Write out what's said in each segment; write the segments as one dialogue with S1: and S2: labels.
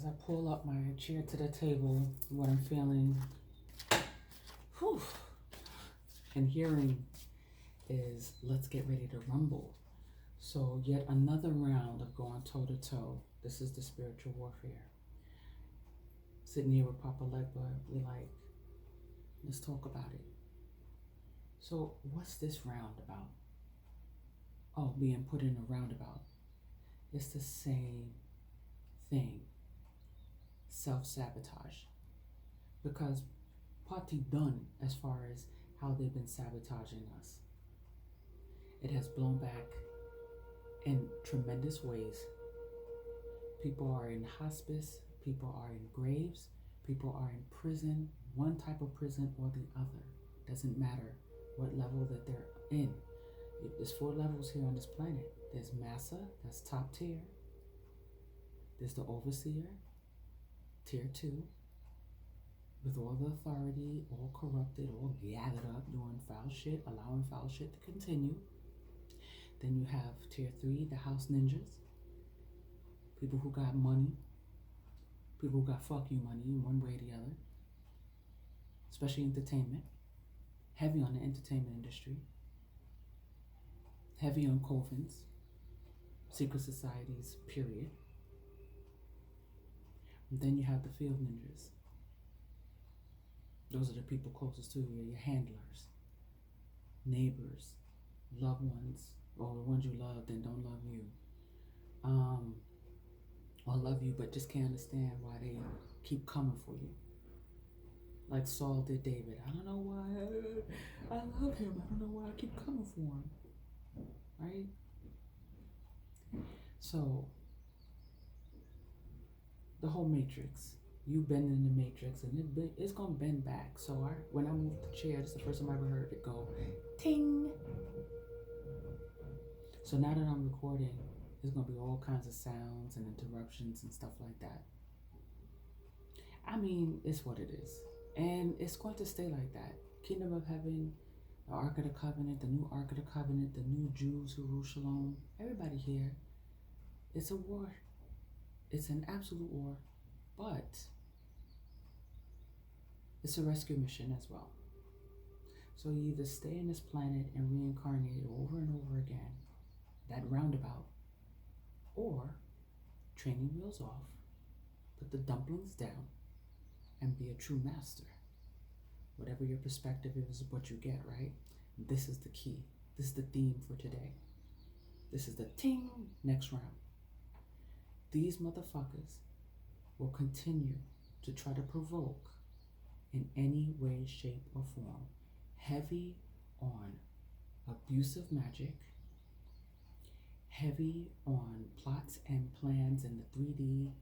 S1: I pull up my chair to the table, what I'm feeling, whew, and hearing is let's get ready to rumble. So yet another round of going toe to toe. This is the spiritual warfare. Sitting here with Papa Legba, we like, let's talk about it. So what's this round about? Oh, being put in a roundabout. It's the same thing. Self-sabotage. Because party done as far as how they've been sabotaging us. It has blown back in tremendous ways. People are in hospice, people are in graves, people are in prison, one type of prison or the other. Doesn't matter what level that they're in. There's 4 levels here on this planet. There's Massa, that's top tier. There's the Overseer, tier 2, with all the authority, all corrupted, all gathered up, doing foul shit, allowing foul shit to continue. Then you have tier 3, the House Ninjas. People who got money. People who got fuck you money in one way or the other. Especially entertainment. Heavy on the entertainment industry. Heavy on covens. Secret societies, period. And then you have the field ninjas. Those are the people closest to you, your handlers, neighbors, loved ones, or the ones you loved and don't love you. Or love you but just can't understand why they keep coming for you. Like Saul did David. I don't know why I love him. I don't know why I keep coming for him. Right? So, the whole matrix. You bend in the matrix and it's going to bend back. So when I moved the chair, this is the first time I ever heard it go ting. So now that I'm recording, there's going to be all kinds of sounds and interruptions and stuff like that. I mean, it's what it is. And it's going to stay like that. Kingdom of Heaven, the Ark of the Covenant, the new Ark of the Covenant, the new Jews who rule Shalom, everybody here. It's a war. It's an absolute war. But it's a rescue mission as well. So you either stay in this planet and reincarnate over and over again, that roundabout, or training wheels off, put the dumplings down, and be a true master. Whatever your perspective is what you get, right? This is the key. This is the theme for today. This is the ting next round. These motherfuckers will continue to try to provoke in any way, shape, or form. Heavy on abusive magic, heavy on plots and plans in the 3D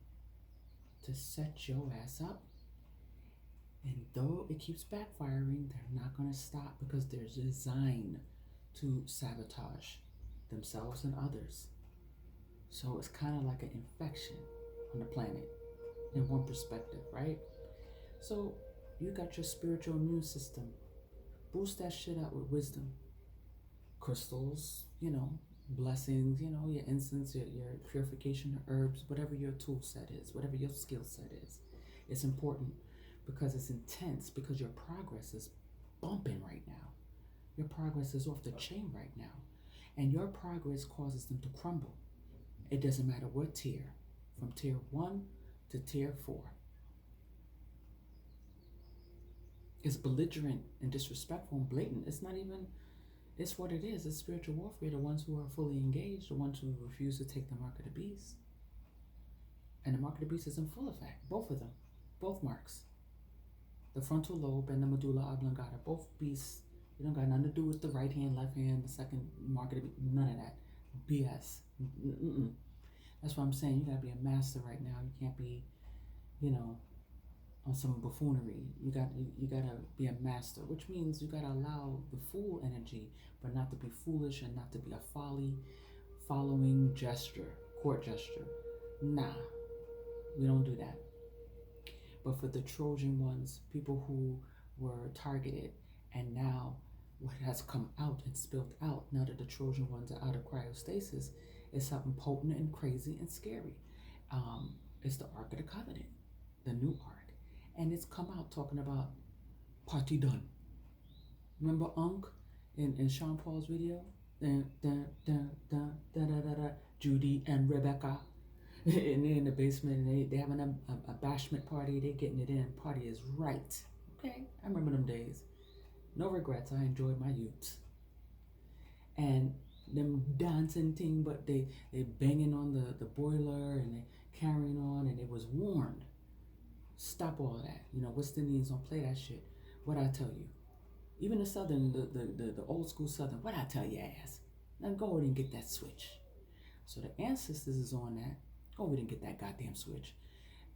S1: to set your ass up. And though it keeps backfiring, they're not going to stop because they're designed to sabotage themselves and others. So it's kind of like an infection on the planet in one perspective, right? So you got your spiritual immune system. Boost that shit up with wisdom. Crystals, blessings, your incense, your purification herbs, whatever your tool set is, whatever your skill set is. It's important because it's intense, because your progress is bumping right now. Your progress is off the chain right now. And your progress causes them to crumble. It doesn't matter what tier, from tier 1 to tier 4. It's belligerent and disrespectful and blatant. It's not even, it's what it is. It's spiritual warfare. The ones who are fully engaged, the ones who refuse to take the mark of the beast. And the mark of the beast is in full effect. Both of them. Both marks. The frontal lobe and the medulla oblongata. Both beasts. You don't got nothing to do with the right hand, left hand, the second mark of the beast. None of that. BS. Mm-mm. That's what I'm saying. You got to be a master right now. You can't be, on some buffoonery. You got to be a master, which means you got to allow the fool energy, but not to be foolish and not to be a following gesture, court gesture. Nah, we don't do that. But for the Trojan ones, people who were targeted, and now what has come out and spilled out, now that the Trojan ones are out of cryostasis, is something potent and crazy and scary. It's the Ark of the Covenant, the new Ark. And it's come out talking about party done. Remember Unc in Sean Paul's video? Dun, dun, dun, dun, dun, dun, dun, dun, Judy and Rebecca. And they're in the basement and they having a bashment party. They're getting it in. Party is right. Okay, I remember them days. No regrets. I enjoyed my youths. And them dancing thing, but they banging on the boiler and they carrying on, and it was warned. Stop all that. West Indians don't play that shit. What I tell you. Even the Southern, the old school Southern, what I tell you ass. Now go ahead and get that switch. So the ancestors is on that. Go ahead and get that goddamn switch.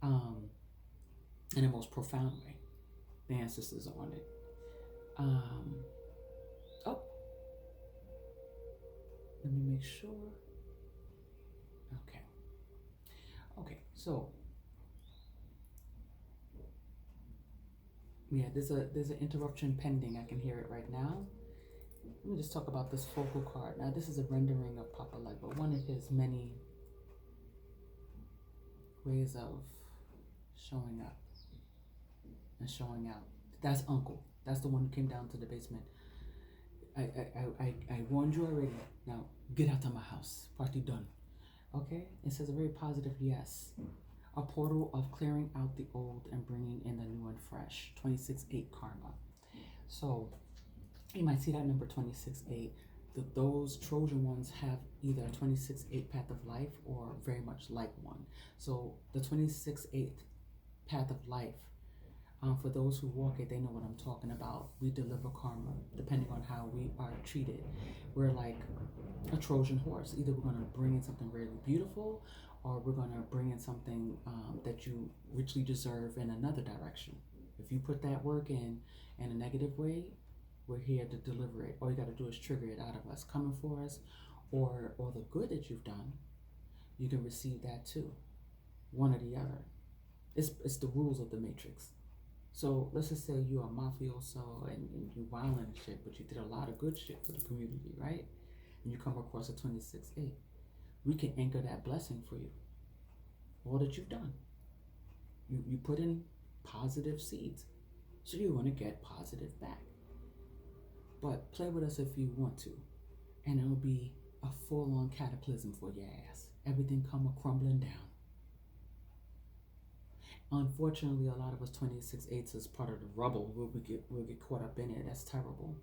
S1: In the most profound way. The ancestors are on it. Oh. Let me make sure. Okay, so yeah, there's an interruption pending. I can hear it right now. Let me just talk about this focal card. Now, this is a rendering of Papa Light, but one of his many ways of showing up and showing out. That's Uncle. That's the one who came down to the basement. I warned you already. Now, get out of my house. Party done. Okay? It says a very positive yes. A portal of clearing out the old and bringing in the new and fresh. 26-8 karma. So, you might see that number 26-8. Those Trojan ones have either a 26-8 path of life or very much like one. So, the 26-8 path of life, for those who walk it, they know what I'm talking about. We deliver karma depending on how we are treated. We're like a Trojan horse. Either we're going to bring in something really beautiful, or we're going to bring in something that you richly deserve in another direction. If you put that work in a negative way, we're here to deliver it. All you got to do is trigger it out of us, coming for us, or the good that you've done. You can receive that too, one or the other. It's the rules of the matrix. So let's just say you're a mafioso and you wilding and shit, but you did a lot of good shit for the community, right? And you come across a 26-8. We can anchor that blessing for you. All that you've done. You put in positive seeds. So you're going to get positive back. But play with us if you want to. And it'll be a full-on cataclysm for your ass. Everything come crumbling down. Unfortunately, a lot of us 26-8s is part of the rubble. We'll get caught up in it. That's terrible.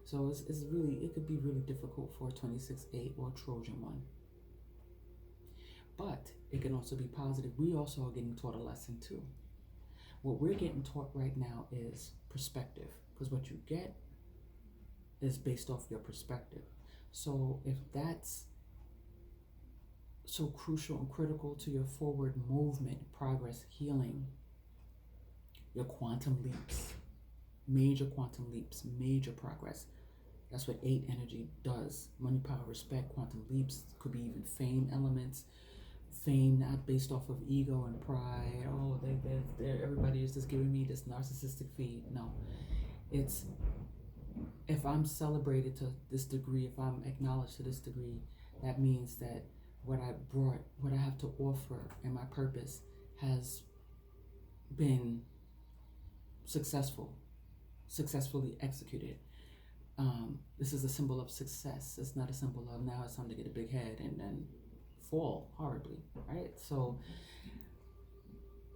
S1: So it could be really difficult for a 26-8 or a Trojan one. But it can also be positive. We also are getting taught a lesson too. What we're getting taught right now is perspective. Because what you get is based off your perspective. So if that's so crucial and critical to your forward movement, progress, healing, your quantum leaps, major quantum leaps, major progress. That's what 8 energy does. Money, power, respect, quantum leaps. Could be even fame elements. Fame not based off of ego and pride. Oh, everybody is just giving me this narcissistic feed. No, it's if I'm celebrated to this degree, if I'm acknowledged to this degree, that means that what I brought, what I have to offer, and my purpose has been successfully executed. This is a symbol of success. It's not a symbol of now it's time to get a big head and then fall horribly, right? So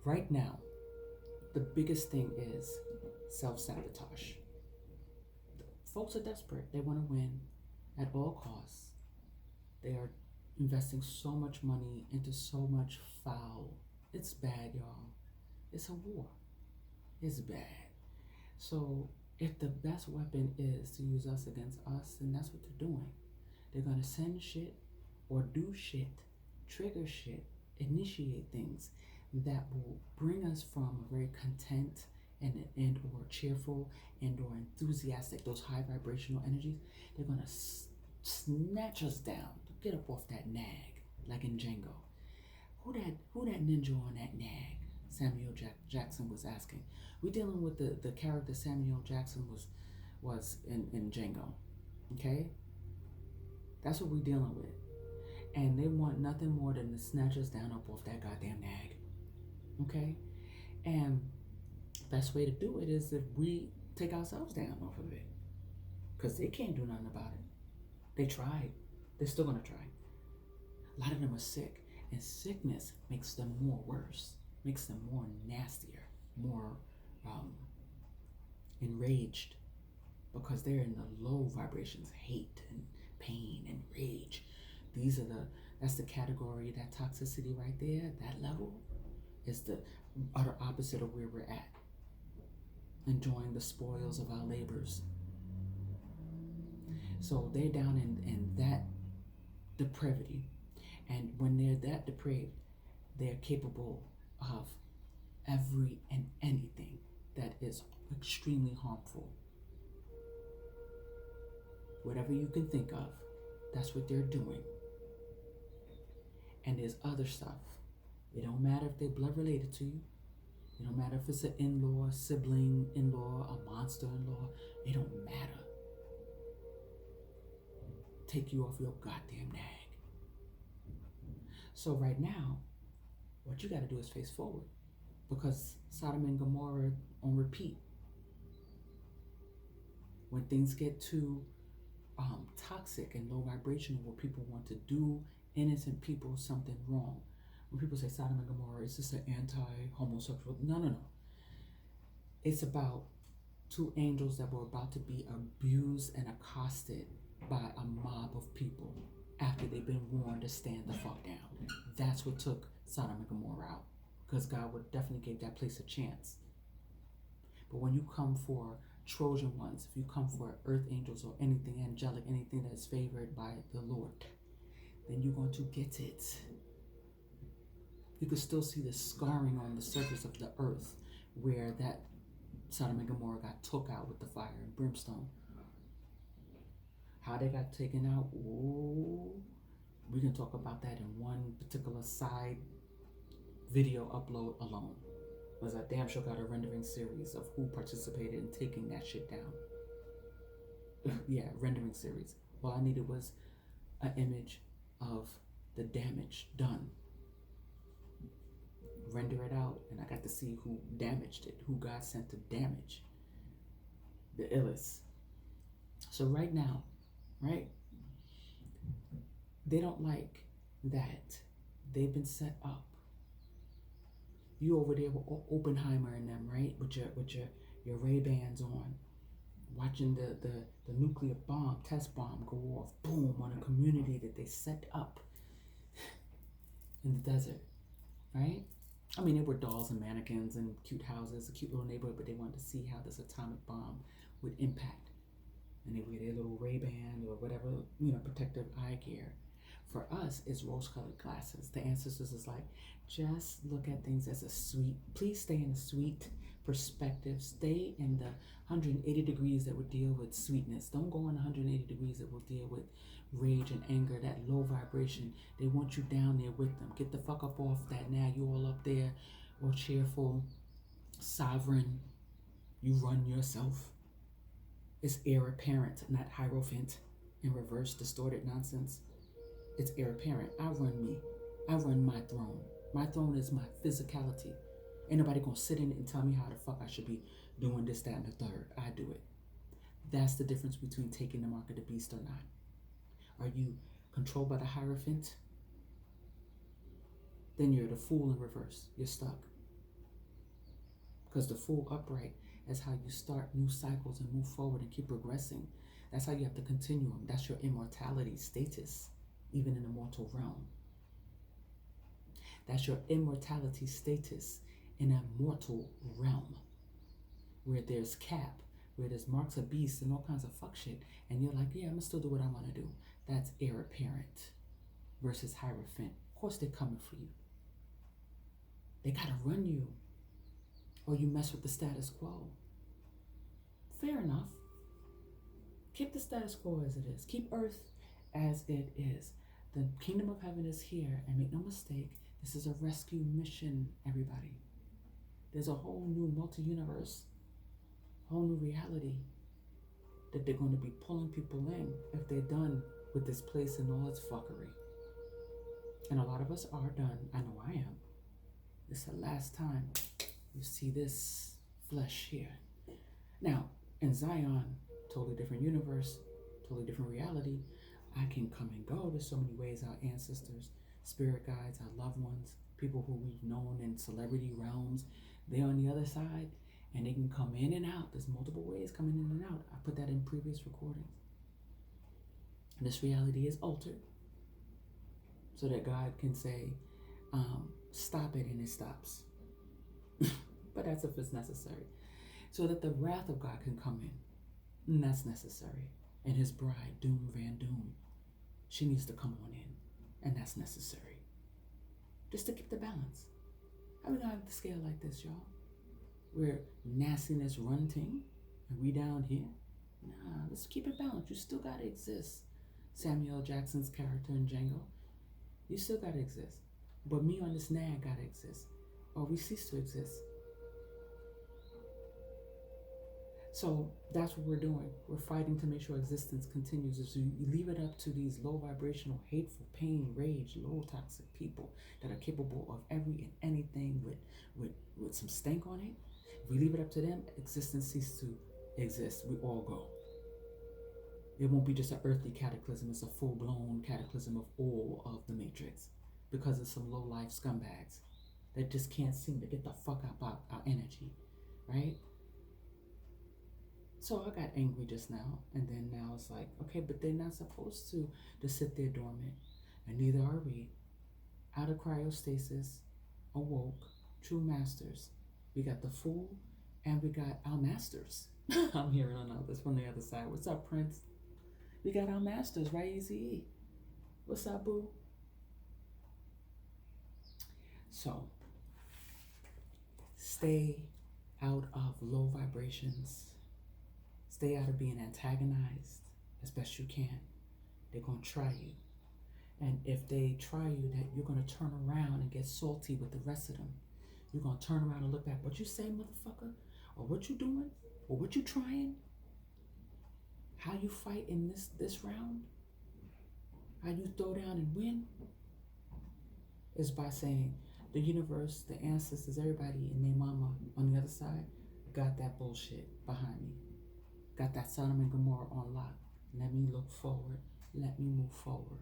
S1: right now, the biggest thing is self-sabotage. Folks are desperate. They want to win at all costs. They are investing so much money into so much foul. It's bad, y'all. It's a war. It's bad. So if the best weapon is to use us against us, then that's what they're doing. They're going to send shit or do shit, trigger shit, initiate things that will bring us from a very content and or cheerful and or enthusiastic, those high vibrational energies. They're going to snatch us down. Get up off that nag, like in Django. Who that ninja on that nag? Samuel Jackson was asking. We're dealing with the character Samuel Jackson was in Django. Okay? That's what we're dealing with. And they want nothing more than to snatch us down up off that goddamn nag. Okay? And best way to do it is if we take ourselves down off of it. Because they can't do nothing about it. They tried. They're still gonna try. A lot of them are sick. And sickness makes them more worse, makes them more nastier, more enraged, because they're in the low vibrations, hate and pain and rage. That's the category, that toxicity right there, that level is the utter opposite of where we're at. Enjoying the spoils of our labors. So they're down in that depravity. And when they're that depraved, they're capable of every and anything that is extremely harmful. Whatever you can think of, that's what they're doing. And there's other stuff. It don't matter if they're blood related to you. It don't matter if it's an in-law, sibling, in-law, a monster in-law. It don't matter. Take you off your goddamn nag. So right now, what you got to do is face forward, because Sodom and Gomorrah on repeat. When things get too toxic and low vibrational, where people want to do innocent people something wrong. When people say Sodom and Gomorrah, is this an anti-homosexual? No. It's about two angels that were about to be abused and accosted by a mob of people after they've been warned to stand the fuck down. That's what took Sodom and Gomorrah out, because God would definitely give that place a chance. But when you come for Trojan ones, if you come for earth angels or anything angelic, anything that's favored by the Lord, then you're going to get it. You can still see the scarring on the surface of the earth where that Sodom and Gomorrah got took out with the fire and brimstone. How they got taken out, we can talk about that in one particular side video upload alone. Was I damn sure got a rendering series of who participated in taking that shit down. Yeah, rendering series. All I needed was an image of the damage done. Render it out, and I got to see who damaged it, who God sent to damage. The illest. So right now, right? They don't like that they've been set up. You over there with Oppenheimer and them, right? With your Ray-Bans on, watching the nuclear bomb, test bomb go off, boom, on a community that they set up in the desert, right? I mean, there were dolls and mannequins and cute houses, a cute little neighborhood, but they wanted to see how this atomic bomb would impact. And they wear their little Ray-Ban or whatever, protective eye gear. For us, it's rose-colored glasses. The ancestors is like, just look at things as a sweet, please stay in a sweet perspective. Stay in the 180 degrees that would deal with sweetness. Don't go in 180 degrees that will deal with rage and anger, that low vibration. They want you down there with them. Get the fuck up off that now. You all up there, all cheerful, sovereign. You run yourself. It's heir apparent, not hierophant and reverse distorted nonsense. It's heir apparent. I run me. I run my throne. My throne is my physicality. Ain't nobody gonna sit in it and tell me how the fuck I should be doing this, that, and the third. I do it. That's the difference between taking the mark of the beast or not. Are you controlled by the hierophant? Then you're the fool in reverse. You're stuck. Because the fool upright is how you start new cycles and move forward and keep progressing. That's how you have to continue. That's your immortality status, even in the mortal realm. That's your immortality status in a mortal realm, where there's cap, where there's marks of beast and all kinds of fuck shit, and you're like, yeah, I'm gonna still do what I want to do. That's heir apparent versus hierophant. Of course they're coming for you. They gotta run you, or you mess with the status quo. Fair enough. Keep the status quo as it is. Keep earth as it is. The kingdom of heaven is here, and make no mistake, this is a rescue mission, everybody. There's a whole new multi-universe, whole new reality that they're going to be pulling people in if they're done with this place and all its fuckery. And a lot of us are done. I know I am. It's the last time you see this flesh here. Now, in Zion, totally different universe, totally different reality. I can come and go. There's so many ways our ancestors, spirit guides, our loved ones, people who we've known in celebrity realms, they're on the other side and they can come in and out. There's multiple ways coming in and out. I put that in previous recordings. This reality is altered so that God can say, stop it, and it stops. But that's if it's necessary. So that the wrath of God can come in, and that's necessary. And his bride, Doom Van Doom, she needs to come on in, and that's necessary. Just to keep the balance. How we gonna have the scale like this, y'all? Where nastiness run ting, and we down here? Nah, let's keep it balanced. You still gotta exist. Samuel Jackson's character in Django, you still gotta exist. But me on this nag gotta exist, or we cease to exist. So that's what we're doing. We're fighting to make sure existence continues. As you leave it up to these low vibrational, hateful, pain, rage, low toxic people that are capable of every and anything with some stank on it. If we leave it up to them, existence ceases to exist. We all go. It won't be just an earthly cataclysm. It's a full-blown cataclysm of all of the matrix because of some low-life scumbags that just can't seem to get the fuck out our energy, right? So I got angry just now, and then now it's like, okay, but they're not supposed to just sit there dormant, and neither are we. Out of cryostasis, awoke, true masters. We got the fool, and we got our masters. I'm hearing on this from the other side. What's up, Prince? We got our masters, right, Easy? What's up, boo? So, stay out of low vibrations. Stay out of being antagonized as best you can. They're going to try you. And if they try you, that you're going to turn around and get salty with the rest of them. You're going to turn around and look back. What you say, motherfucker? Or what you doing? Or what you trying? How you fight in this round? How you throw down and win? Is by saying the universe, the ancestors, everybody and their mama on the other side got that bullshit behind me. Got that Sodom and Gomorrah on lock. Let me look forward. Let me move forward.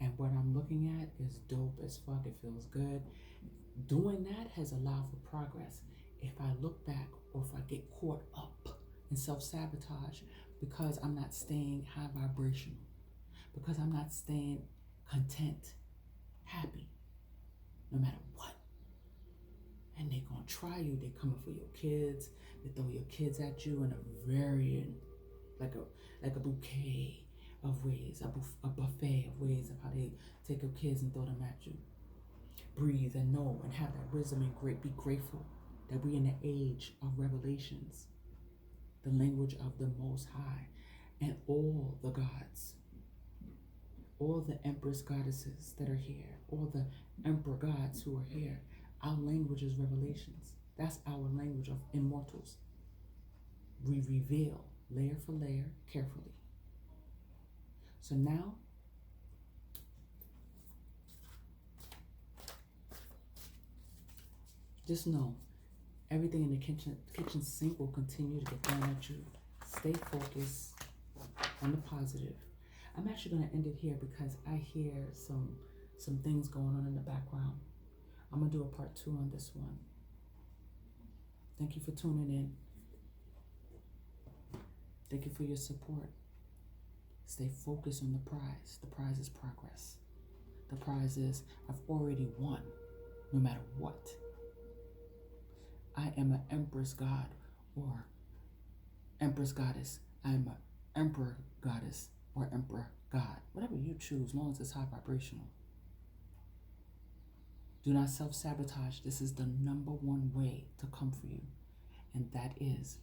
S1: And what I'm looking at is dope as fuck. It feels good. Doing that has allowed for progress. If I look back or if I get caught up in self-sabotage because I'm not staying high vibrational, because I'm not staying content, happy, no matter what. And they're going to try you. They're coming for your kids. They throw your kids at you in a very, like a bouquet of ways, a buffet of ways of how they take your kids and throw them at you. Breathe and know and have that wisdom and be grateful that we're in the age of revelations, the language of the Most High, and all the gods, all the empress goddesses that are here, all the emperor gods who are here. Our language is revelations. That's our language of immortals. We reveal layer for layer carefully. So now, just know everything in the kitchen sink will continue to get thrown at you. Stay focused on the positive. I'm actually going to end it here because I hear some things going on in the background. I'm going to do a part 2 on this one. Thank you for tuning in. Thank you for your support. Stay focused on the prize. The prize is progress. The prize is I've already won, no matter what. I am an empress god or empress goddess. I am an emperor goddess or emperor god. Whatever you choose, as long as it's high vibrational. Do not self-sabotage. This is the number one way to come for you. And that is,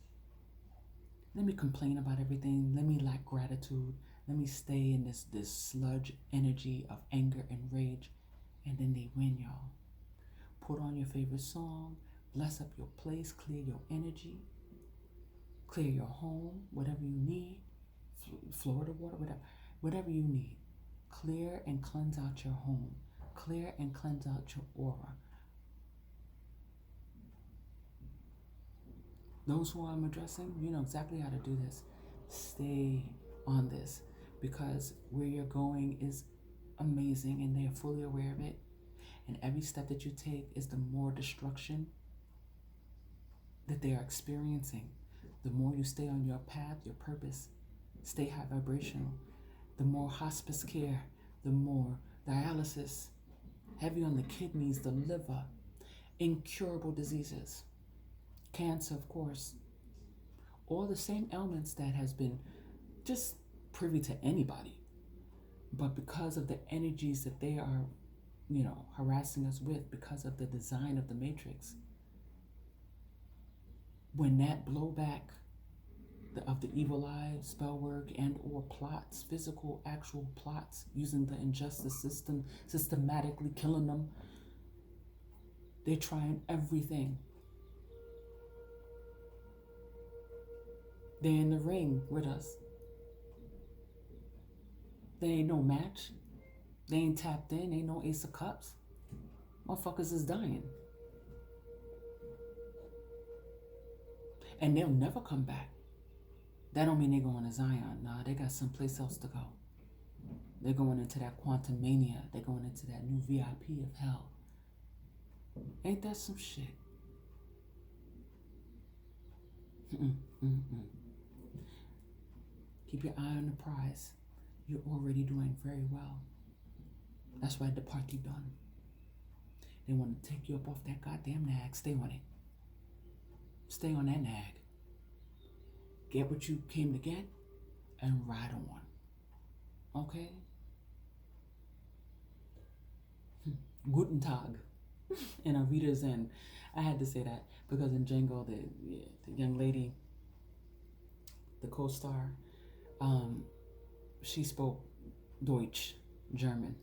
S1: let me complain about everything. Let me lack gratitude. Let me stay in this sludge energy of anger and rage. And then they win, y'all. Put on your favorite song. Bless up your place. Clear your energy. Clear your home. Whatever you need. Florida water, whatever you need. Clear and cleanse out your home. Clear and cleanse out your aura. Those who I'm addressing, you know exactly how to do this. Stay on this, because where you're going is amazing and they're fully aware of it. And every step that you take is the more destruction that they are experiencing. The more you stay on your path, your purpose, stay high vibrational, the more hospice care, the more dialysis, heavy on the kidneys, the liver, incurable diseases, cancer, of course, all the same ailments that has been just privy to anybody. But because of the energies that they are, harassing us with, because of the design of the matrix, when that blowback of the evil eye, spell work, and or plots, physical, actual plots, using the injustice system, systematically killing them, they're trying everything. They're in the ring with us. They ain't no match. They ain't tapped in. Ain't no Ace of Cups. Motherfuckers is dying. And they'll never come back. That don't mean they're going to Zion. Nah, they got someplace else to go. They're going into that quantum mania. They're going into that new VIP of hell. Ain't that some shit? Keep your eye on the prize. You're already doing very well. That's why the party done. They want to take you up off that goddamn nag. Stay on it. Stay on that nag. Get what you came to get and ride on. Okay? Guten Tag. And Arita's in. I had to say that because in Django, the young lady, the co-star, she spoke Deutsch, German.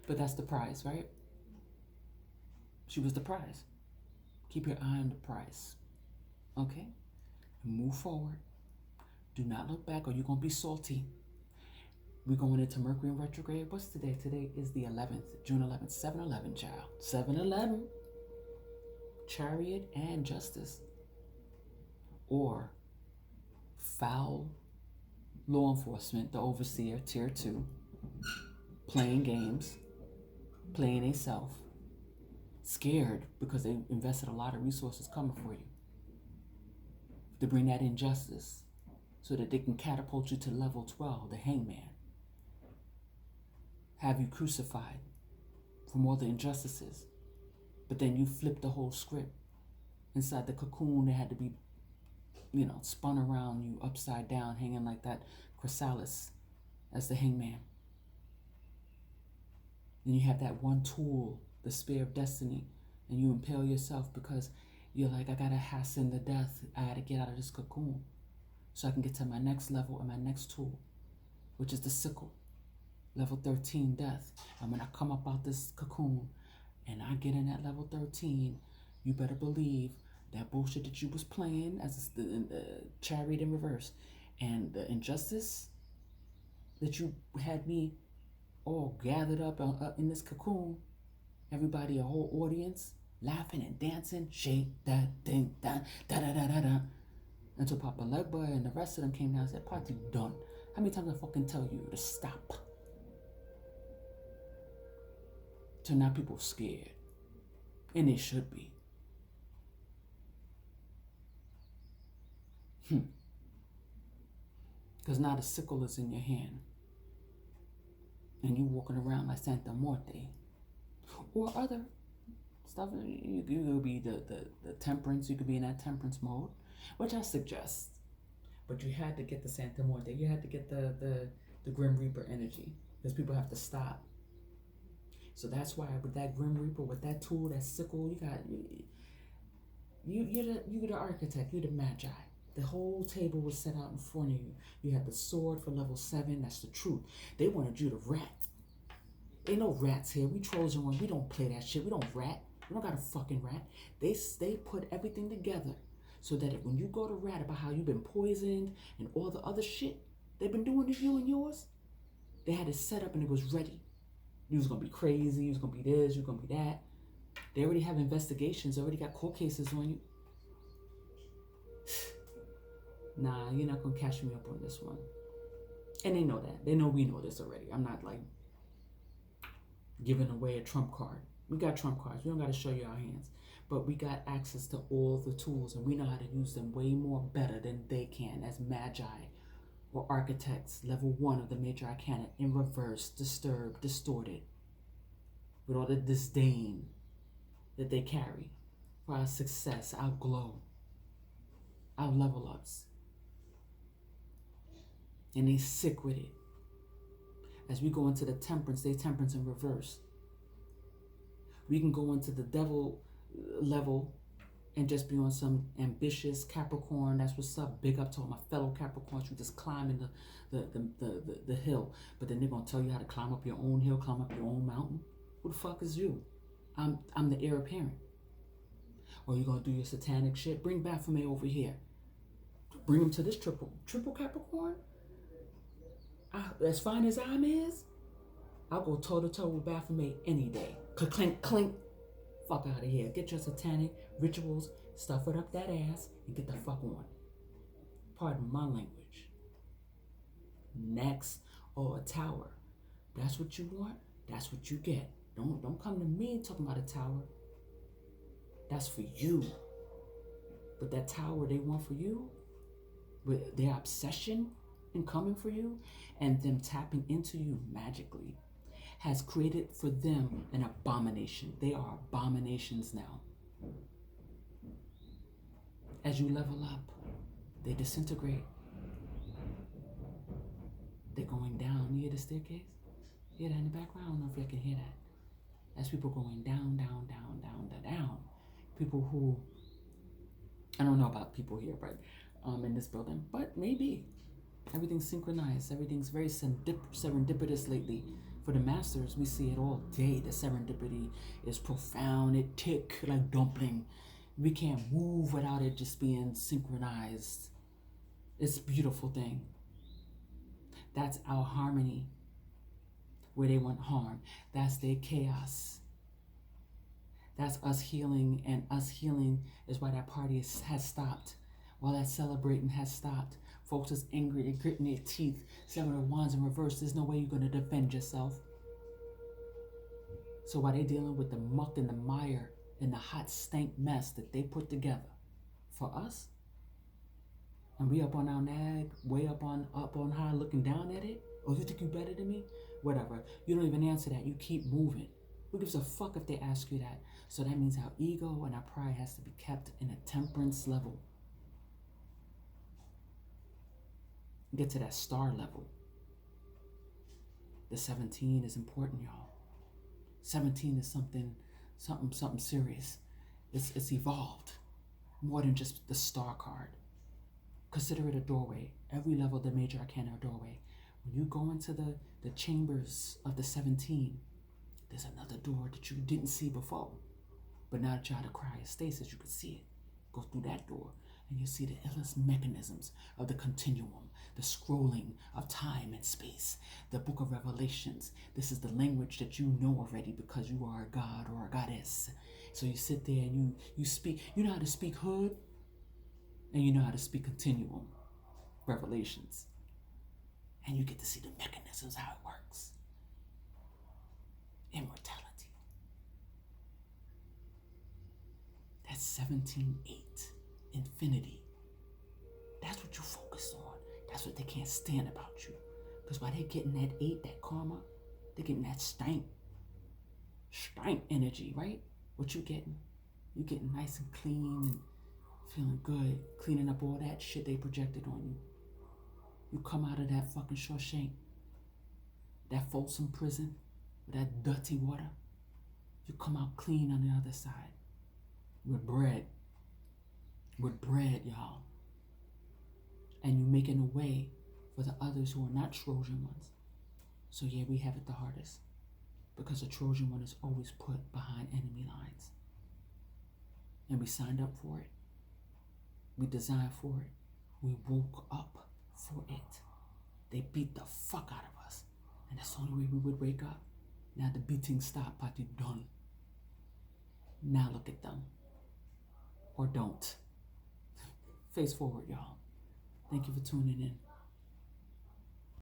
S1: But that's the prize, right? She was the prize. Keep your eye on the prize. Okay? Move forward. Do not look back or you're going to be salty. We're going into Mercury in retrograde. What's today? Today is the 11th, June 11th, 7-11, child. 7-11. Chariot and Justice. Or foul law enforcement, the overseer, tier 2, playing games, playing a self, scared because they invested a lot of resources coming for you to bring that injustice so that they can catapult you to level 12, the hangman, have you crucified from all the injustices, but then you flip the whole script. Inside the cocoon, they had to be spun around you upside down, hanging like that chrysalis as the hangman. Then you have that one tool, the spear of destiny, and you impale yourself because you're like, I gotta hasten the death. I gotta get out of this cocoon so I can get to my next level and my next tool, which is the sickle, level 13 death. And when I come up out this cocoon and I get in that level 13, you better believe that bullshit that you was playing as the chariot in reverse and the injustice that you had me all gathered up in this cocoon, everybody, a whole audience, laughing and dancing, shake that thing, da da da da da da, until Papa Legba and the rest of them came down and said, party done. How many times I fucking tell you to stop? So now people scared. And they should be. Because now the sickle is in your hand. And you walking around like Santa Muerte. Or other stuff. You could be the temperance. You could be in that temperance mode, which I suggest. But you had to get the Santa Muerte. You had to get the Grim Reaper energy. Because people have to stop. So that's why with that Grim Reaper, with that tool, that sickle, you're the architect. You're the magi. The whole table was set out in front of you. You had the sword for level 7. That's the truth. They wanted you to rat. Ain't no rats here. We Trojan one. We don't play that shit. We don't rat. We don't got a fucking rat. They put everything together so that when you go to rat about how you've been poisoned and all the other shit they've been doing to you and yours, they had it set up and it was ready. You was gonna be crazy. You was gonna be this. You was gonna be that. They already have investigations. They already got court cases on you. Nah, you're not gonna catch me up on this one. And they know that. They know we know this already. I'm not like giving away a trump card. We got trump cards. We don't got to show you our hands. But we got access to all the tools, and we know how to use them way more better than they can as magi or architects, level 1 of the major arcana, in reverse, disturbed, distorted, with all the disdain that they carry for our success, our glow, our level ups. And they sick with it. As we go into the temperance, they temperance in reverse. We can go into the devil level and just be on some ambitious Capricorn. That's what's up. Big up to all my fellow Capricorns who just climbing the hill. But then they're gonna tell you how to climb up your own hill, climb up your own mountain. Who the fuck is you? I'm the heir apparent. Or you gonna do your satanic shit? Bring Baphomet over here. Bring him to this triple Capricorn. As fine as I'm is, I'll go toe to toe with Baphomet any day. Clink, clink. Fuck out of here. Get your satanic rituals, stuff it up that ass, and get the fuck on. Pardon my language. Next, or a tower. That's what you want. That's what you get. Don't come to me talking about a tower. That's for you. But that tower they want for you, with their obsession in coming for you, and them tapping into you magically, has created for them an abomination. They are abominations now. As you level up, they disintegrate. They're going down. You hear the staircase? You hear that in the background? I don't know if you can hear that. As people going down, down, down, down, down, down. People who, I don't know about people here, but in this building, but maybe. Everything's synchronized. Everything's very serendipitous lately. For the masters, we see it all day. The serendipity is profound. It tick like dumpling. We can't move without it just being synchronized. It's a beautiful thing. That's our harmony, where they want harm. That's their chaos. That's us healing, and us healing is why that party has stopped. While that celebrating has stopped. Folks is angry, they're gritting their teeth. 7 of Wands in reverse, there's no way you're going to defend yourself. So while they're dealing with the muck and the mire and the hot stank mess that they put together for us, and we up on our nag, way up on high looking down at it, oh, you think you better than me? Whatever. You don't even answer that. You keep moving. Who gives a fuck if they ask you that? So that means our ego and our pride has to be kept in a temperance level. Get to that star level. The 17 is important, y'all. 17 is something serious. It's evolved more than just the star card. Consider it a doorway. Every level of the major arcana a doorway. When you go into the chambers of the 17, there's another door that you didn't see before. But now that you're out of cryostasis, you can see it. Go through that door, and you see the illest mechanisms of the continuum, the scrolling of time and space, the book of Revelations. This is the language that you know already because you are a god or a goddess. So you sit there and you speak. You know how to speak hood, and you know how to speak continuum, Revelations. And you get to see the mechanisms, how it works. Immortality. That's 17-8. Infinity. That's what you focus on. That's what they can't stand about you. Because while they're getting that 8, that karma, they're getting that stank energy, right? What you getting? You getting nice and clean and feeling good, cleaning up all that shit they projected on you. You come out of that fucking Shawshank, that Folsom prison, with that dirty water. You come out clean on the other side. With bread, y'all. And you making a way for the others who are not Trojan ones. So yeah, we have it the hardest. Because a Trojan one is always put behind enemy lines. And we signed up for it. We designed for it. We woke up for it. They beat the fuck out of us. And that's the only way we would wake up. Now the beating stopped, party done. Now look at them. Or don't. face forward, y'all. Thank you for tuning in.